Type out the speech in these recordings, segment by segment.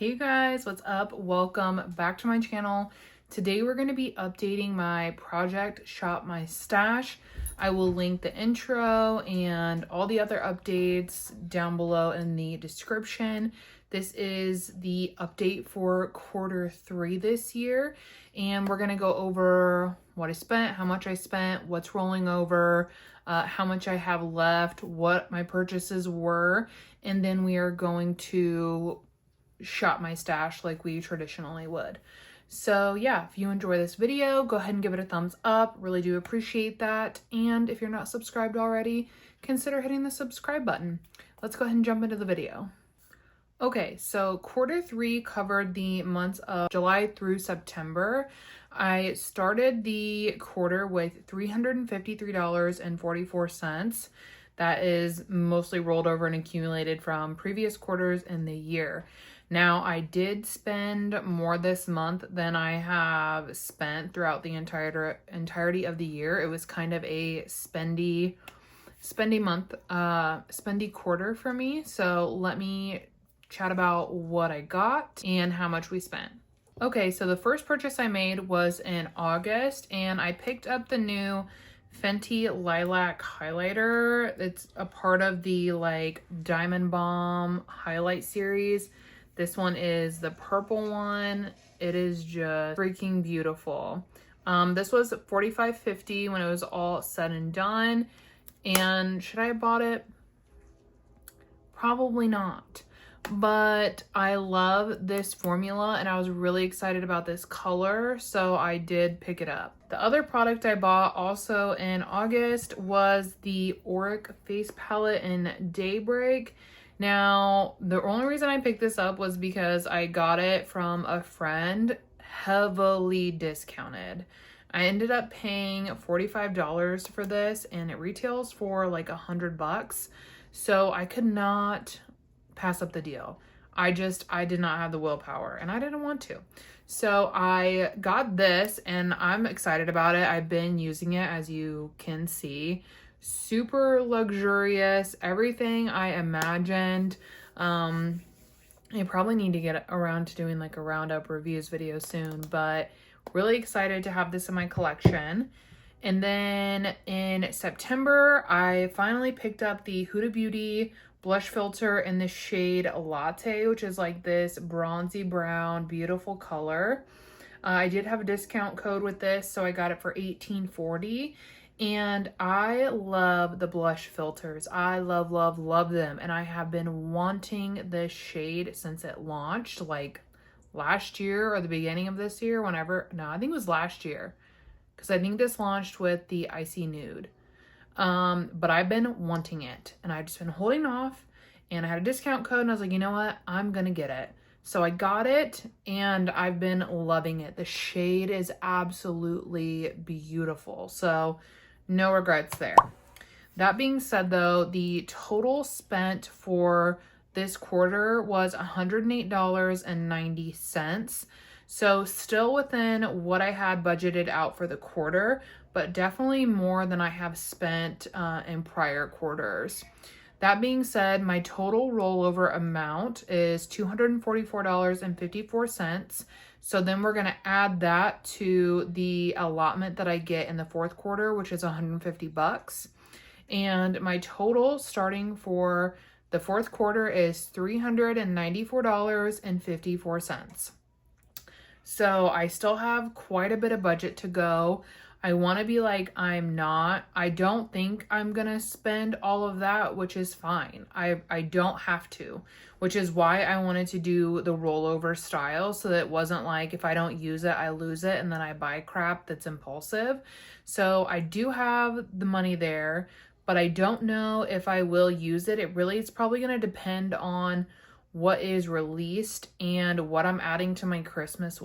Hey guys, what's up? Welcome back to my channel. Today we're going to be updating my project Shop My Stash. I will link the intro and all the other updates down below in the description. This is the update for Q3 this year, and we're going to go over what I spent, how much I spent, what's rolling over, how much I have left, what my purchases were, and then we are going to shop my stash like we traditionally would. So yeah, if you enjoy this video, go ahead and give it a thumbs up. Really do appreciate that. And if you're not subscribed already, consider hitting the subscribe button. Let's go ahead and jump into the video. Okay, so Q3 covered the months of July through September. I started the quarter with $353.44. That is mostly rolled over and accumulated from previous quarters in the year. Now, I did spend more this month than I have spent throughout the entirety of the year. It was kind of a spendy month, spendy quarter for me. So let me chat about what I got and how much we spent. Okay, so the first purchase I made was in August, and I picked up the new Fenty Lilac highlighter. It's a part of the Diamond Bomb highlight series. This one is the purple one. It is just freaking beautiful. This was $45.50 when it was all said and done. And should I have bought it? Probably not. But I love this formula and I was really excited about this color, so I did pick it up. The other product I bought also in August was the Auric Face Palette in Daybreak. Now, the only reason I picked this up was because I got it from a friend, heavily discounted. I ended up paying $45 for this and it retails for like $100. So I could not pass up the deal. I did not have the willpower and I didn't want to. So I got this and I'm excited about it. I've been using it, as you can see. Super luxurious, everything I imagined. I probably need to get around to doing like a roundup reviews video soon, but really excited to have this in my collection. And then in September, I finally picked up the Huda Beauty blush filter in the shade Latte, which is like this bronzy brown, beautiful color. I did have a discount code with this, so I got it for $18.40. And I love the blush filters. I love, love, love them. And I have been wanting this shade since it launched, like last year or the beginning of this year, I think it was last year. Because I think this launched with the Icy Nude. But I've been wanting it. And I've just been holding off. And I had a discount code and I was like, you know what? I'm going to get it. So I got it and I've been loving it. The shade is absolutely beautiful. So no regrets there. That being said though, the total spent for this quarter was $108.90. So still within what I had budgeted out for the quarter, but definitely more than I have spent in prior quarters. That being said, my total rollover amount is $244.54. So then we're going to add that to the allotment that I get in the fourth quarter, which is $150. And my total starting for the fourth quarter is $394.54. So I still have quite a bit of budget to go. I want to be like, I don't think I'm going to spend all of that, which is fine. I don't have to, which is why I wanted to do the rollover style so that it wasn't like if I don't use it, I lose it and then I buy crap that's impulsive. So I do have the money there, but I don't know if I will use it. It's probably going to depend on what is released and what I'm adding to my Christmas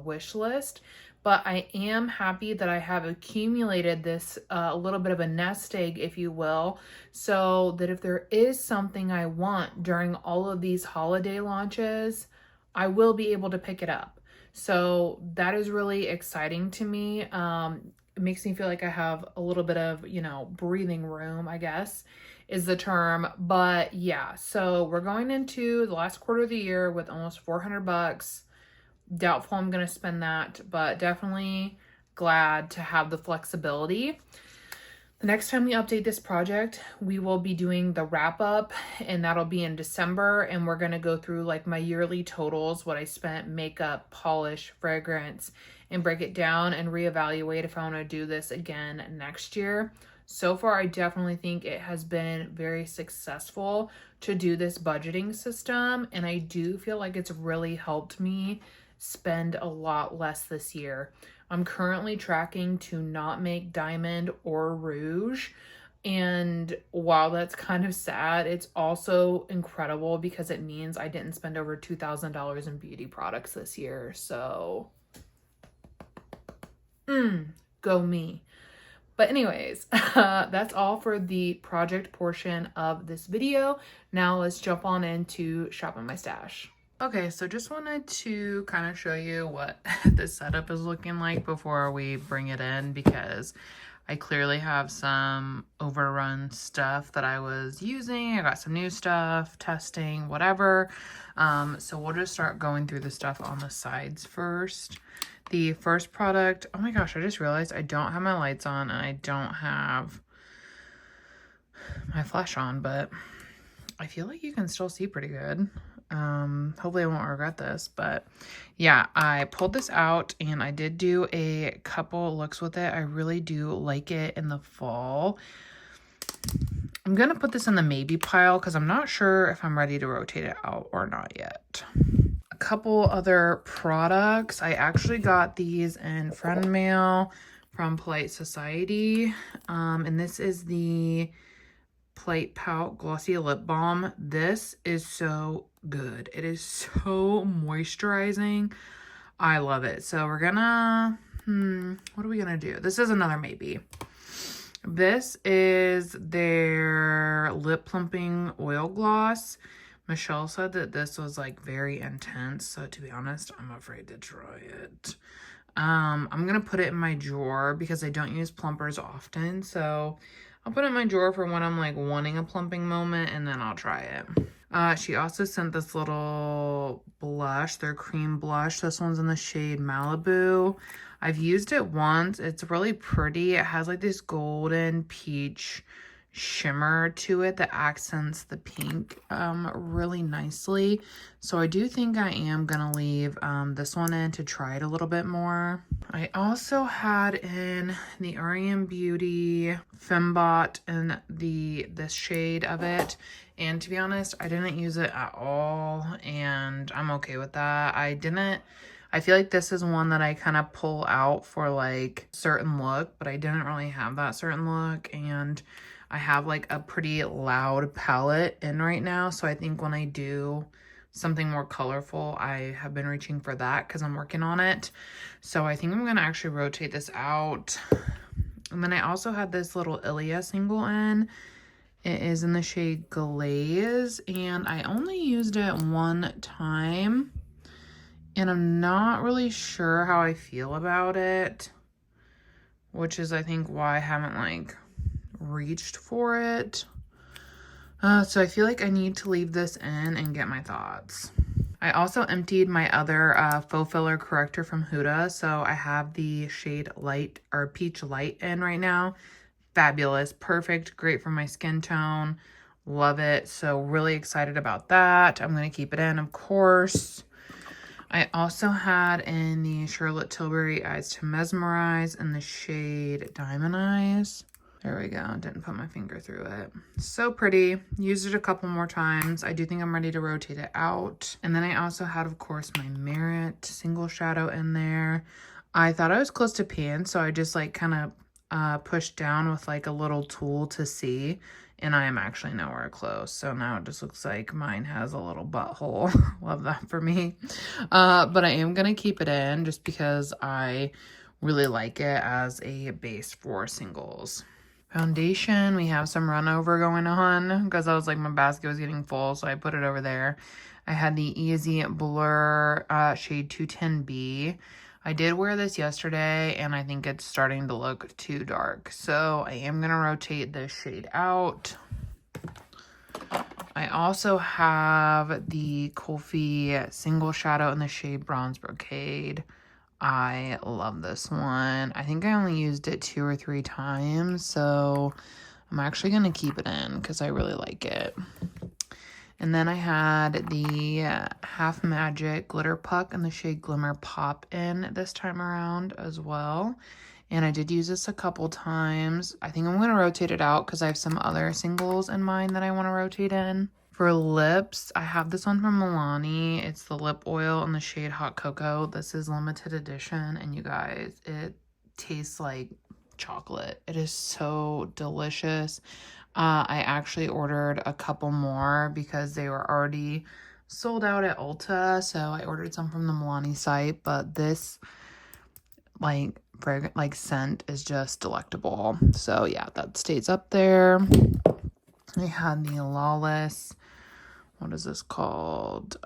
wish list. But I am happy that I have accumulated this a little bit of a nest egg, if you will, so that if there is something I want during all of these holiday launches, I will be able to pick it up. So that is really exciting to me. It makes me feel like I have a little bit of, breathing room, I guess. is the term. But yeah, so we're going into the last quarter of the year with almost 400 bucks. Doubtful I'm going to spend that, but definitely glad to have the flexibility. The next time we update this project, we will be doing the wrap up, and that'll be in December. And we're going to go through like my yearly totals, what I spent, makeup, polish, fragrance, and break it down and reevaluate if I want to do this again next year. So far, I definitely think it has been very successful to do this budgeting system. And I do feel like it's really helped me spend a lot less this year. I'm currently tracking to not make diamond or rouge. And while that's kind of sad, it's also incredible because it means I didn't spend over $2,000 in beauty products this year. So, go me. But anyways, that's all for the project portion of this video. Now let's jump on into shopping my stash. Okay, so just wanted to kind of show you what the setup is looking like before we bring it in, because I clearly have some overrun stuff that I was using. I got some new stuff, testing, whatever. So we'll just start going through the stuff on the sides first. The first product, oh my gosh, I just realized I don't have my lights on and I don't have my flash on, but I feel like you can still see pretty good. Hopefully I won't regret this, but yeah, I pulled this out and I did do a couple looks with it. I really do like it in the fall. I'm gonna put this in the maybe pile because I'm not sure if I'm ready to rotate it out or not yet. A couple other products. I actually got these in friend mail from Polite Society. And this is the Plate Pout Glossy Lip Balm. This is so good. It is so moisturizing. I love it. So we're gonna, what are we gonna do? This is another maybe. This is their lip plumping oil gloss. Michelle said that this was like very intense. So to be honest, I'm afraid to try it. I'm gonna put it in my drawer because I don't use plumpers often. So I'll put it in my drawer for when I'm like wanting a plumping moment, and then I'll try it. She also sent this little blush, their cream blush. This one's in the shade Malibu. I've used it once. It's really pretty. It has like this golden peach shimmer to it that accents the pink really nicely. So I do think I am gonna leave this one in to try it a little bit more. I also had in the REM Beauty Fembot in this shade of it, and to be honest, I didn't use it at all, and I'm okay with that. I feel like this is one that I kind of pull out for like certain look, but I didn't really have that certain look, and I have like a pretty loud palette in right now. So I think when I do something more colorful, I have been reaching for that because I'm working on it. So I think I'm going to actually rotate this out. And then I also had this little Ilia single in. It is in the shade Glaze, and I only used it one time. And I'm not really sure how I feel about it, which is I think why I haven't like reached for it. So I feel like I need to leave this in and get my thoughts. I also emptied my other faux filler corrector from Huda. So I have the shade Light or Peach Light in right now. Fabulous, perfect, great for my skin tone. Love it. So really excited about that. I'm going to keep it in, of course. I also had in the Charlotte Tilbury Eyes to Mesmerize in the shade Diamond Eyes. There we go. Didn't put my finger through it. So pretty. Used it a couple more times. I do think I'm ready to rotate it out. And then I also had, of course, my Merit single shadow in there. I thought I was close to pan, so I just like kind of pushed down with like a little tool to see. And I am actually nowhere close. So now it just looks like mine has a little butthole. Love that for me. But I am going to keep it in just because I really like it as a base for singles. Foundation, we have some run over going on because I was like, my basket was getting full, so I put it over there. I had the Easy Blur shade 210B. I did wear this yesterday, and I think it's starting to look too dark. So I am going to rotate this shade out. I also have the Kulfi Single Shadow in the shade Bronze Brocade. I love this one. I think I only used it 2 or 3 times, so I'm actually going to keep it in because I really like it. And then I had the Half Magic Glitter Puck in the shade Glimmer Pop in this time around as well. And I did use this a couple times. I think I'm going to rotate it out because I have some other singles in mind that I want to rotate in. For lips, I have this one from Milani. It's the lip oil in the shade Hot Cocoa. This is limited edition, and you guys, it tastes like chocolate. It is so delicious. I actually ordered a couple more because they were already sold out at Ulta, so I ordered some from the Milani site, but this scent is just delectable. So yeah, that stays up there. I had the Lawless, what is this called?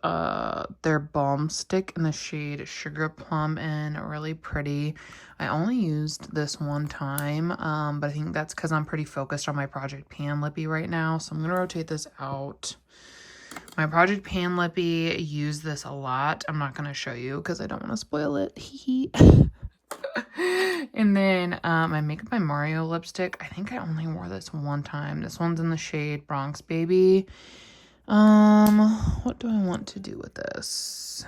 Their balm stick in the shade Sugar Plum, and really pretty. I only used this one time, but I think that's because I'm pretty focused on my Project Pan Lippy right now, so I'm gonna rotate this out. My Project Pan Lippy used this a lot. I'm not gonna show you because I don't want to spoil it. And then my Makeup by Mario lipstick. I think I only wore this one time. This one's in the shade Bronx Baby. What do I want to do with this?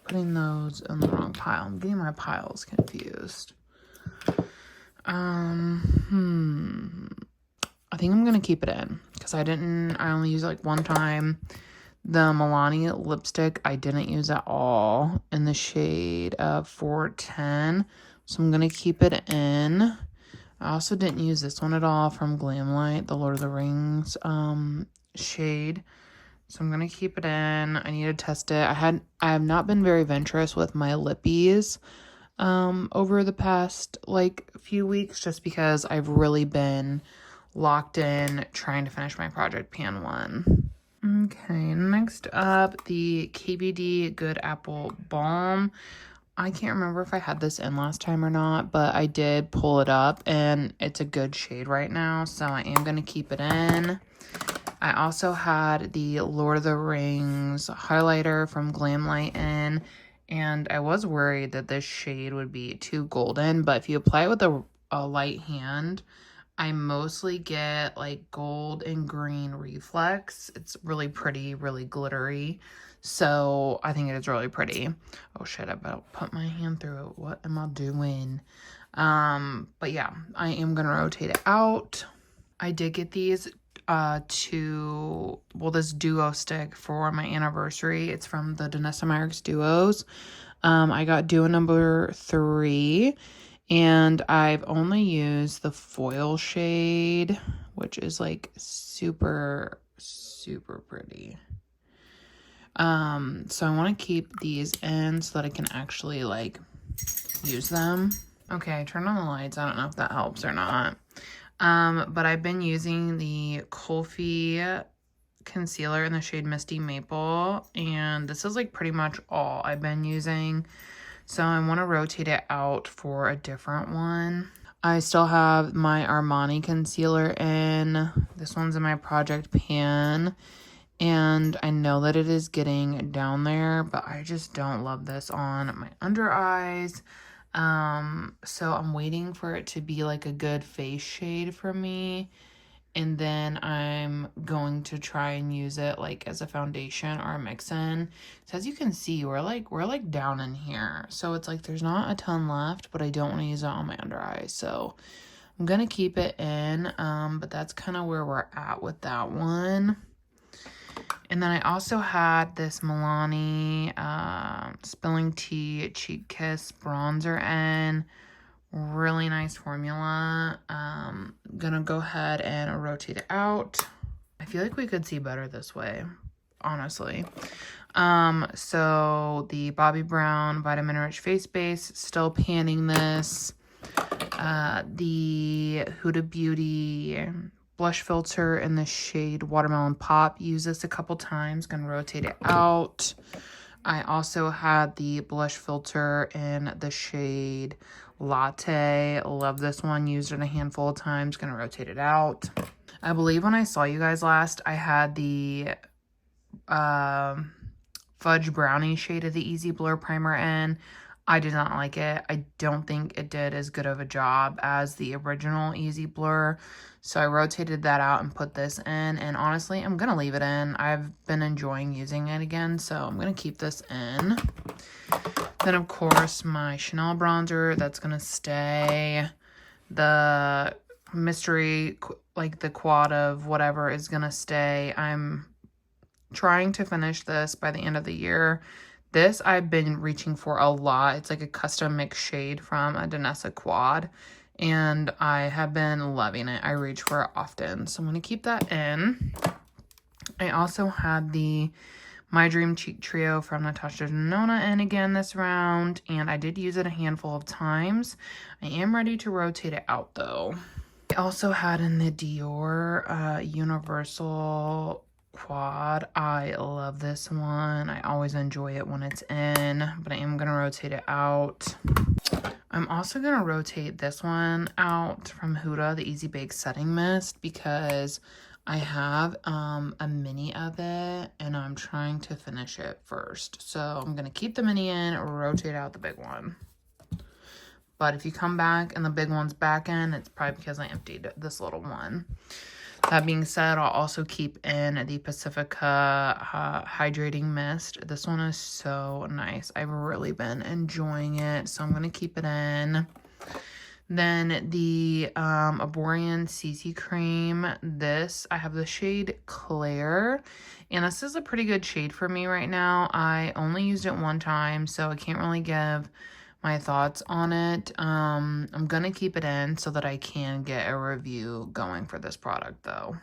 Putting those in the wrong pile. I'm getting my piles confused. I think I'm gonna keep it in because I only used it like one time. The Milani lipstick I didn't use at all in the shade of 410, so I'm gonna keep it in. I also didn't use this one at all from Glamlight, the Lord of the Rings shade, so I'm gonna keep it in. I need to test it. I have not been very venturous with my lippies over the past like few weeks, just because I've really been locked in trying to finish my Project Pan one. Okay, next up, the KBD Good Apple Balm. I can't remember if I had this in last time or not, but I did pull it up, and it's a good shade right now, so I am going to keep it in. I also had the Lord of the Rings highlighter from Glamlight in, and I was worried that this shade would be too golden, but if you apply it with a light hand, I mostly get like gold and green reflex. It's really pretty, really glittery. So I think it is really pretty. Oh shit, I better put my hand through it. What am I doing? But yeah, I am gonna rotate it out. I did get these this duo stick for my anniversary. It's from the Danessa Myricks Duos. I got duo number 3. And I've only used the foil shade, which is like super, super pretty. So I want to keep these in so that I can actually like use them. Okay, I turned on the lights. I don't know if that helps or not. But I've been using the Kulfi concealer in the shade Misty Maple, and this is like pretty much all I've been using. So I want to rotate it out for a different one. I still have my Armani concealer in. This one's in my Project Pan. And I know that it is getting down there, but I just don't love this on my under eyes. So I'm waiting for it to be like a good face shade for me. And then I'm going to try and use it like as a foundation or a mix-in. So as you can see, we're like down in here. So it's like there's not a ton left, but I don't want to use it on my under eyes. So I'm going to keep it in, but that's kind of where we're at with that one. And then I also had this Milani Spilling Tea Cheek Kiss bronzer in. Really nice formula. Gonna go ahead and rotate it out. I feel like we could see better this way, honestly. So the Bobbi Brown Vitamin Rich Face Base, still panning this. The Huda Beauty blush filter in the shade Watermelon Pop. Use this a couple times. Gonna rotate it out. I also had the blush filter in the shade Latte. Love this one. Used it a handful of times. Gonna rotate it out. I believe when I saw you guys last, I had the Fudge Brownie shade of the Easy Blur Primer in. I did not like it. I don't think it did as good of a job as the original Easy Blur. So I rotated that out and put this in. And honestly, I'm going to leave it in. I've been enjoying using it again, so I'm going to keep this in. Then, of course, my Chanel bronzer, that's going to stay. The mystery, like the quad of whatever, is going to stay. I'm trying to finish this by the end of the year. This I've been reaching for a lot. It's like a custom mix shade from a Danessa quad, and I have been loving it. I reach for it often, so I'm going to keep that in. I also had the My Dream Cheek Trio from Natasha Denona in again this round, and I did use it a handful of times. I am ready to rotate it out though. I also had in the Dior Universal Quad. I love this one. I always enjoy it when it's in, but I am going to rotate it out. I'm also going to rotate this one out from Huda, the Easy Bake Setting Mist, because I have a mini of it and I'm trying to finish it first. So I'm going to keep the mini in, rotate out the big one. But if you come back and the big one's back in, it's probably because I emptied this little one. That being said, I'll also keep in the Pacifica Hydrating Mist. This one is so nice. I've really been enjoying it, so I'm going to keep it in. Then the Aborian CC Cream. This, I have the shade Claire, and this is a pretty good shade for me right now. I only used it one time, so I can't really give my thoughts on it. I'm gonna keep it in so that I can get a review going for this product though.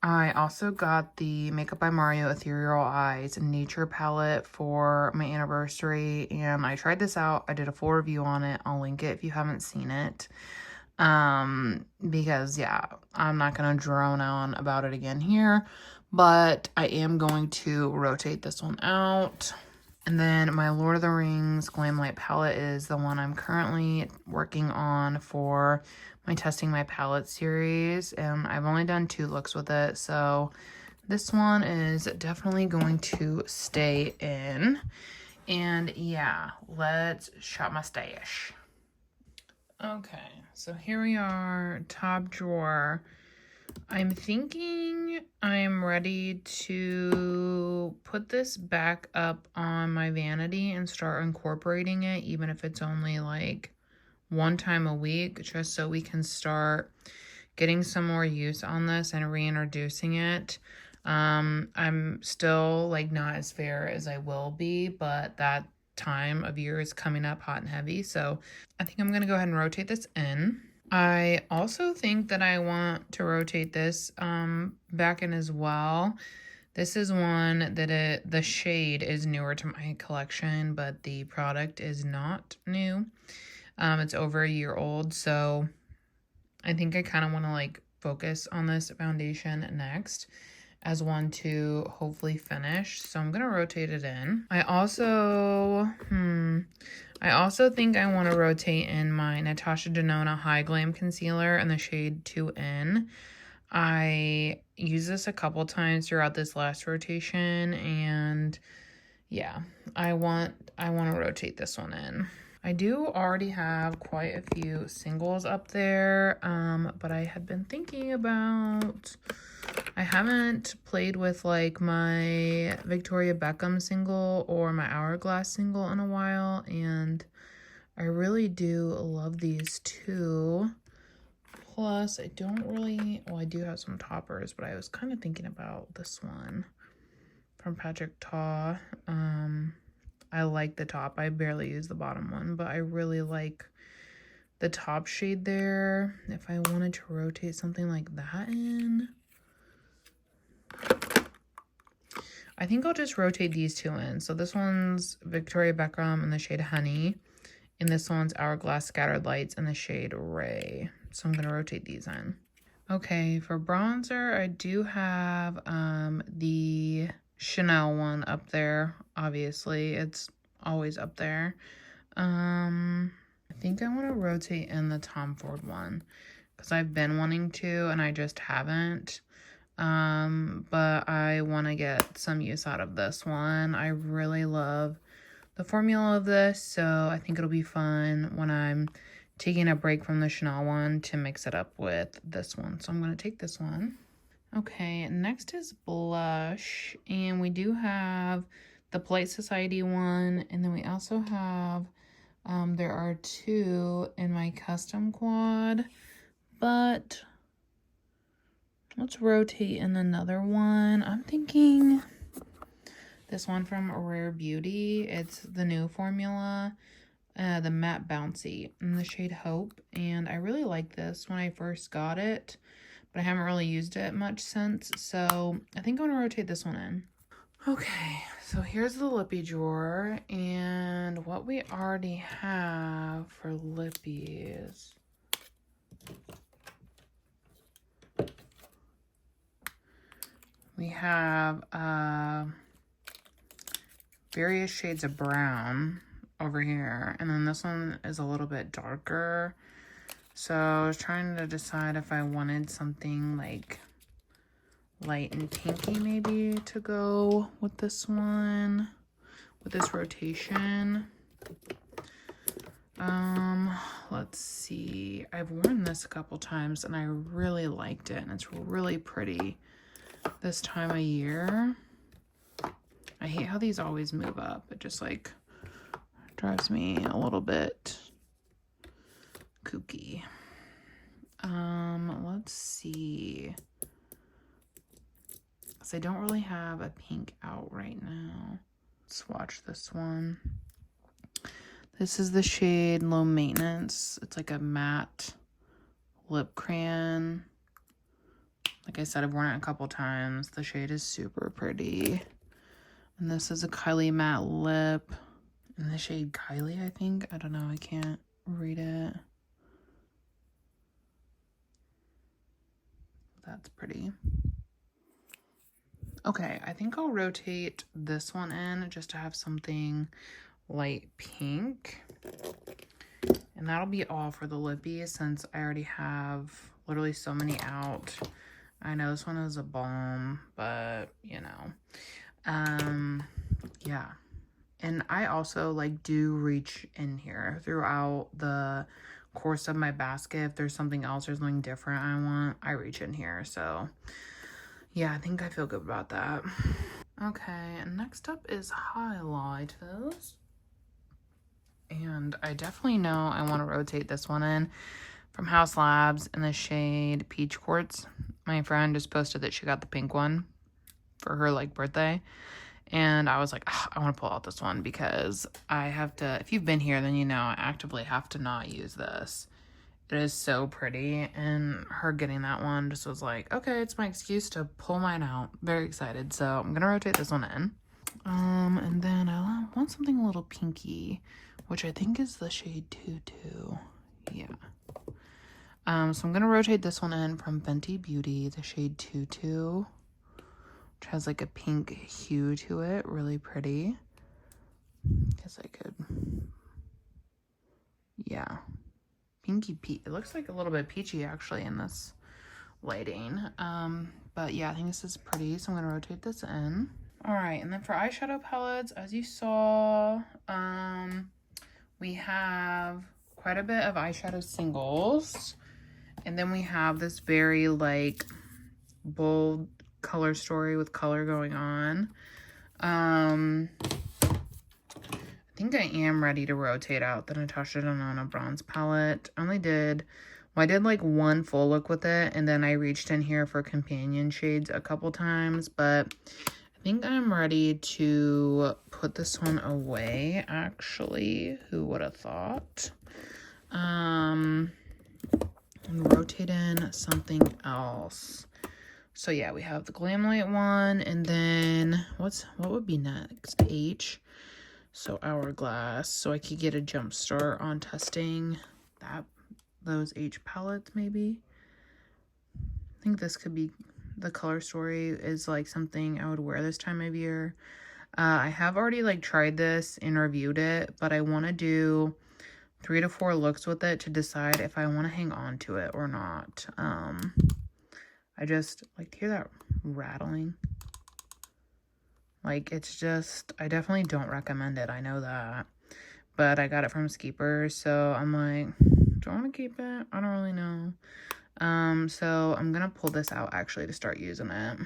I also got the Makeup by Mario Ethereal Eyes Nature palette for my anniversary, and I tried this out. I did a full review on it. I'll link it if you haven't seen it. Because yeah, I'm not gonna drone on about it again here, but I am going to rotate this one out. And then my Lord of the Rings Glam Light palette is the one I'm currently working on for my Testing My Palette series. And I've only done 2 looks with it, so this one is definitely going to stay in. And yeah, let's shop my stash. Okay, so here we are, top drawer. I'm thinking I'm ready to put this back up on my vanity and start incorporating it, even if it's only like 1 time a week, just so we can start getting some more use on this and reintroducing it. I'm still like not as fair as I will be, but that time of year is coming up hot and heavy, so I think I'm gonna go ahead and rotate this in. I also think that I want to rotate this back in as well. This is one that the shade is newer to my collection, but the product is not new. It's over a year old, so I think I kind of want to like focus on this foundation next as one to hopefully finish. So I'm going to rotate it in. I also think I want to rotate in my Natasha Denona High Glam Concealer in the shade 2N. I used this a couple times throughout this last rotation, and yeah, I want to rotate this one in. I do already have quite a few singles up there, but I had been thinking about, I haven't played with like my Victoria Beckham single or my Hourglass single in a while, and I really do love these two. Plus, I don't really, well, I do have some toppers, but I was kind of thinking about this one from Patrick Ta. I like the top. I barely use the bottom one, but I really like the top shade there. If I wanted to rotate something like that in, I think I'll just rotate these two in. So this one's Victoria Beckham in the shade Honey, and this one's Hourglass Scattered Lights in the shade Ray. So I'm going to rotate these in. Okay, for bronzer, I do have the Chanel one up there. Obviously, it's always up there. I think I want to rotate in the Tom Ford one because I've been wanting to and I just haven't. But I want to get some use out of this one. I really love the formula of this, so I think it'll be fun when I'm taking a break from the Chanel one to mix it up with this one. So I'm going to take this one. Okay, next is blush, and we do have the Polite Society one, and then we also have, there are 2 in my custom quad, but let's rotate in another one. I'm thinking this one from Rare Beauty. It's the new formula, the Matte Bouncy in the shade Hope, and I really like this when I first got it, but I haven't really used it much since, so I think I'm gonna rotate this one in. Okay, so here's the lippy drawer, and what we already have for lippies. We have various shades of brown over here, and then this one is a little bit darker. So I was trying to decide if I wanted something like light and pinky maybe to go with this one, with this rotation. Let's see. I've worn this a couple times and I really liked it, and it's really pretty this time of year. I hate how these always move up. It just like drives me a little bit kooky. Let's see. So I don't really have a pink out right now. Let's swatch this one. This is the shade Low Maintenance. It's like a matte lip crayon. Like I said, I've worn it a couple times. The shade is super pretty. And this is a Kylie matte lip in the shade Kylie, I think. I don't know, I can't read it. That's pretty. Okay, I think I'll rotate this one in just to have something light pink. And that'll be all for the lippies since I already have literally so many out. I know this one is a balm, but you know. Yeah. And I also like do reach in here throughout the course of my basket. If there's something else or something different I want, I reach in here. So yeah, I think I feel good about that. Okay, next up is highlighters. And I definitely know I want to rotate this one in from House Labs in the shade Peach Quartz. My friend just posted that she got the pink one for her like birthday. And I was like, I want to pull out this one because I have to, if you've been here, then you know I actively have to not use this. It is so pretty, and her getting that one just was like, okay, it's my excuse to pull mine out. Very excited, so I'm gonna rotate this one in. And then I want something a little pinky, which I think is the shade Tutu. Yeah. So I'm gonna rotate this one in from Fenty Beauty, the shade Tutu, which has like a pink hue to it, really pretty. Guess I could, yeah. Pinky peach. It looks like a little bit peachy actually in this lighting. But yeah, I think this is pretty, so I'm gonna rotate this in. All right, and then for eyeshadow palettes, as you saw, we have quite a bit of eyeshadow singles, and then we have this very like bold color story with color going on. I think I am ready to rotate out the Natasha Denona bronze palette. I did like one full look with it, and then I reached in here for companion shades a couple times, but I think I'm ready to put this one away, actually. Who would have thought? And rotate in something else. So yeah, we have the Glam Light one, and then what would be next? H. So Hourglass, so I could get a jump start on testing those H palettes maybe. I think this could be, the color story is like something I would wear this time of year. I have already like tried this and reviewed it, but I want to do 3 to 4 looks with it to decide if I want to hang on to it or not. I just like to hear that rattling. Like, it's just, I definitely don't recommend it. I know that. But I got it from Skeeper, so I'm like, do I want to keep it? I don't really know. So I'm gonna pull this out actually to start using it.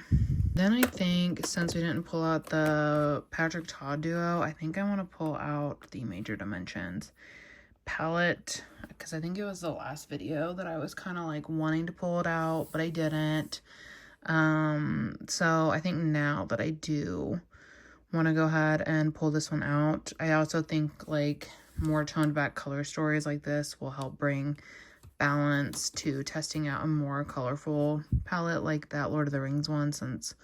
Then I think, since we didn't pull out the Patrick Todd duo, I think I want to pull out the Major Dimensions palette, because I think it was the last video that I was kind of like wanting to pull it out, but I didn't. So I think now that I do want to go ahead and pull this one out, I also think like more toned back color stories like this will help bring balance to testing out a more colorful palette like that Lord of the Rings one, since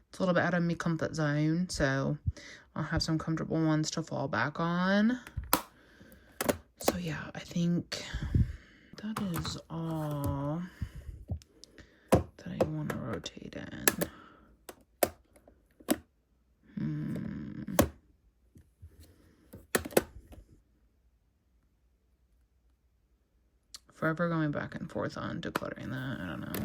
it's a little bit out of my comfort zone. So I'll have some comfortable ones to fall back on. So yeah, I think that is all that I want to rotate in. Forever going back and forth on decluttering that. I don't know.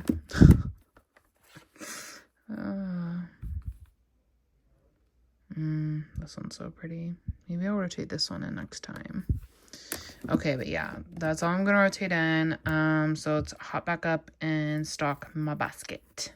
This one's so pretty. Maybe I'll rotate this one in next time. Okay, but yeah, that's all I'm gonna rotate in. So let's hop back up and stock my basket.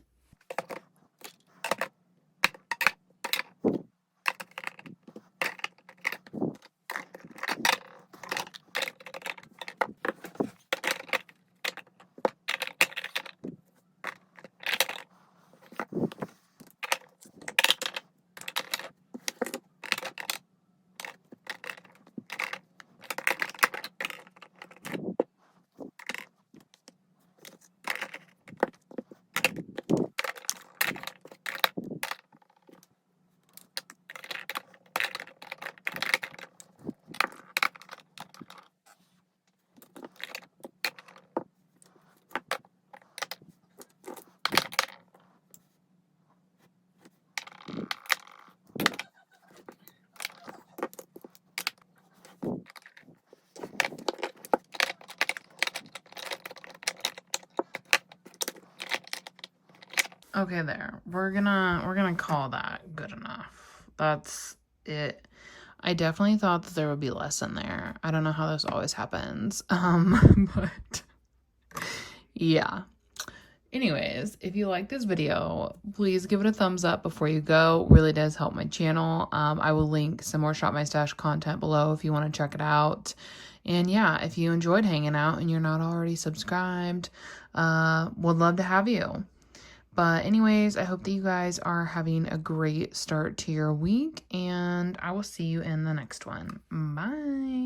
Okay, there. We're gonna call that good enough. That's it. I definitely thought that there would be less in there. I don't know how this always happens. But yeah. Anyways, if you like this video, please give it a thumbs up before you go. It really does help my channel. I will link some more Shop My Stash content below if you want to check it out. And yeah, if you enjoyed hanging out and you're not already subscribed, would love to have you. But anyways, I hope that you guys are having a great start to your week, and I will see you in the next one. Bye.